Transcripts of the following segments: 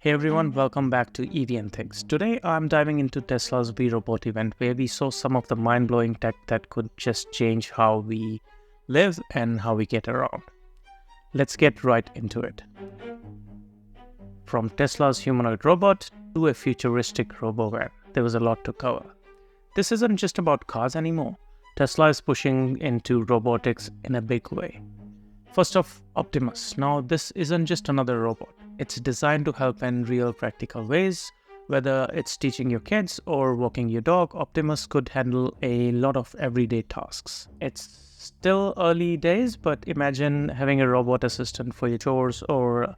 Hey everyone, welcome back to EV and Things. Today I'm diving into Tesla's We Robot event where we saw some of the mind-blowing tech that could just change how we live and how we get around. Let's get right into it. From Tesla's humanoid robot to a futuristic Robo-Van, there was a lot to cover. This isn't just about cars anymore. Tesla is pushing into robotics in a big way. First off, Optimus. Now this isn't just another robot. It's designed to help in real practical ways. Whether it's teaching your kids or walking your dog, Optimus could handle a lot of everyday tasks. It's still early days, but imagine having a robot assistant for your chores or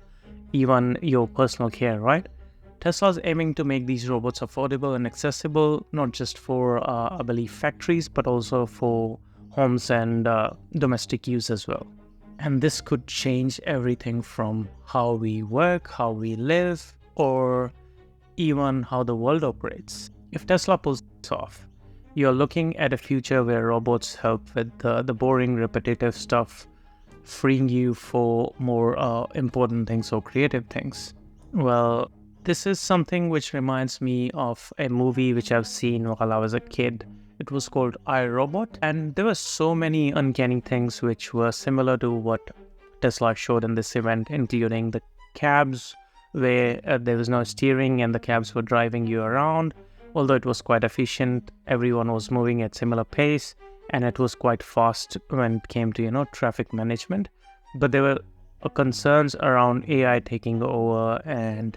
even your personal care, right? Tesla's aiming to make these robots affordable and accessible, not just for, I believe, factories, but also for homes and domestic use as well. And this could change everything from how we work, how we live, or even how the world operates. If Tesla pulls this off, you're looking at a future where robots help with the boring, repetitive stuff, freeing you for more important things or creative things. Well, this is something which reminds me of a movie which I've seen while I was a kid. It was called I, Robot, and there were so many uncanny things which were similar to what Tesla showed in this event, including the cabs where there was no steering and the cabs were driving you around. Although it was quite efficient, everyone was moving at similar pace and it was quite fast when it came to, traffic management. But there were concerns around AI taking over and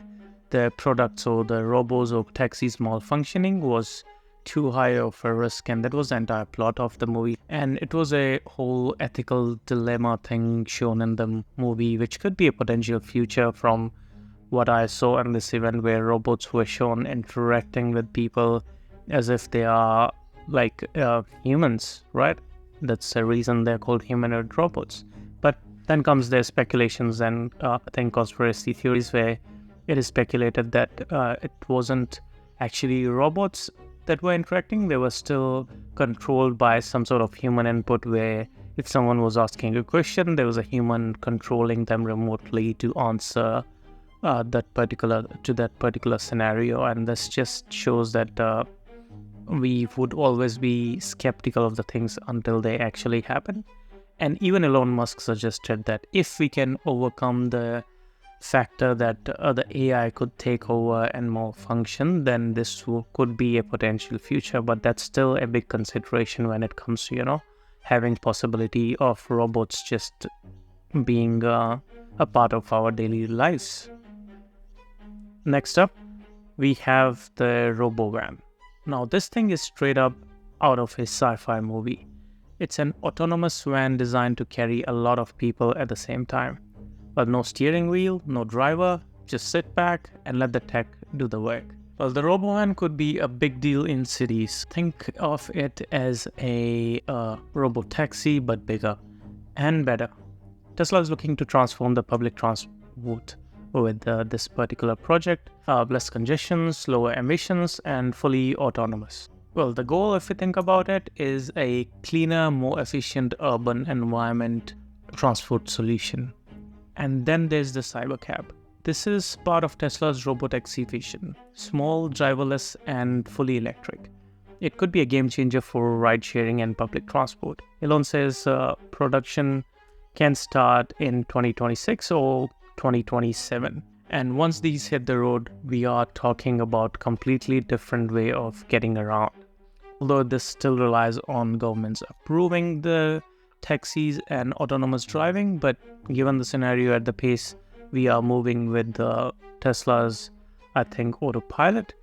the products or the robos or taxis malfunctioning was too high of a risk, and that was the entire plot of the movie. And it was a whole ethical dilemma thing shown in the movie, which could be a potential future from what I saw in this event, where robots were shown interacting with people as if they are like humans, right? That's the reason they're called humanoid robots. But then comes their speculations and I think conspiracy theories, where it is speculated that it wasn't actually robots that were interacting. They were still controlled by some sort of human input, where if someone was asking a question, there was a human controlling them remotely to answer that particular scenario. And this just shows that we would always be skeptical of the things until they actually happen. And even Elon Musk suggested that if we can overcome the factor that the AI could take over and malfunction, then this could be a potential future. But that's still a big consideration when it comes to, having possibility of robots just being a part of our daily lives. Next up, we have the Robo-Van. Now this thing is straight up out of a sci-fi movie. It's an autonomous van designed to carry a lot of people at the same time. But no steering wheel, no driver, just sit back and let the tech do the work. Well, the Robo-Van could be a big deal in cities. Think of it as a robo-taxi, but bigger and better. Tesla is looking to transform the public transport with this particular project. Less congestions, lower emissions, and fully autonomous. Well, the goal, if you think about it, is a cleaner, more efficient urban environment transport solution. And then there's the Cybercab. This is part of Tesla's robotaxi vision. Small, driverless, and fully electric. It could be a game changer for ride sharing and public transport. Elon says production can start in 2026 or 2027. And once these hit the road, we are talking about completely different way of getting around. Although this still relies on governments approving the taxis and autonomous driving, but given the scenario at the pace we are moving with the Tesla's, I think, autopilot,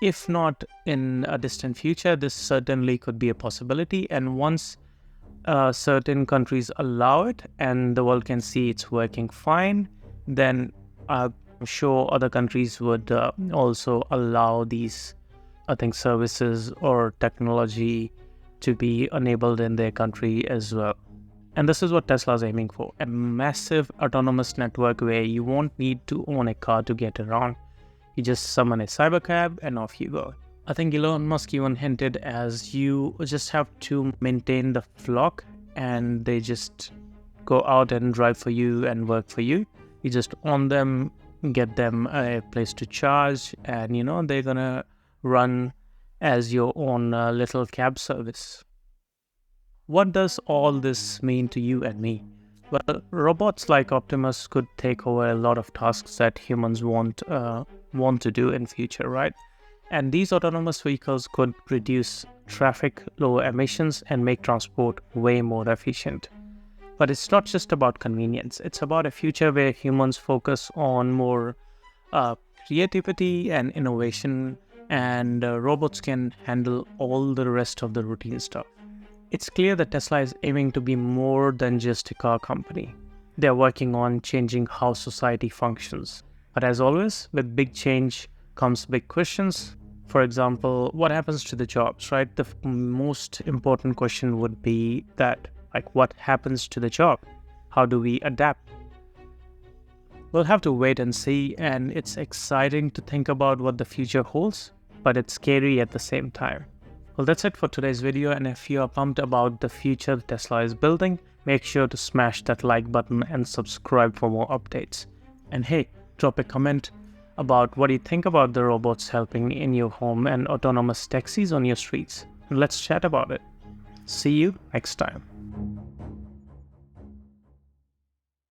if not in a distant future, this certainly could be a possibility. And once certain countries allow it and the world can see it's working fine, then I'm sure other countries would also allow these, I think, services or technology to be enabled in their country as well. And this is what Tesla is aiming for, a massive autonomous network where you won't need to own a car to get around. You just summon a cybercab and off you go. I think Elon Musk even hinted as you just have to maintain the flock and they just go out and drive for you and work for you. You just own them get them a place to charge, and they're gonna run as your own little cab service. What does all this mean to you and me? Well, robots like Optimus could take over a lot of tasks that humans want to do in future, right? And these autonomous vehicles could reduce traffic, lower emissions, and make transport way more efficient. But it's not just about convenience. It's about a future where humans focus on more creativity and innovation, and robots can handle all the rest of the routine stuff. It's clear that Tesla is aiming to be more than just a car company. They're working on changing how society functions. But as always, with big change comes big questions. For example, what happens to the jobs, right? The most important question would be that, like, what happens to the job? How do we adapt? We'll have to wait and see, and it's exciting to think about what the future holds, but it's scary at the same time. Well, that's it for today's video, and if you are pumped about the future Tesla is building, make sure to smash that like button and subscribe for more updates. And hey, drop a comment about what you think about the robots helping in your home and autonomous taxis on your streets. Let's chat about it. See you next time.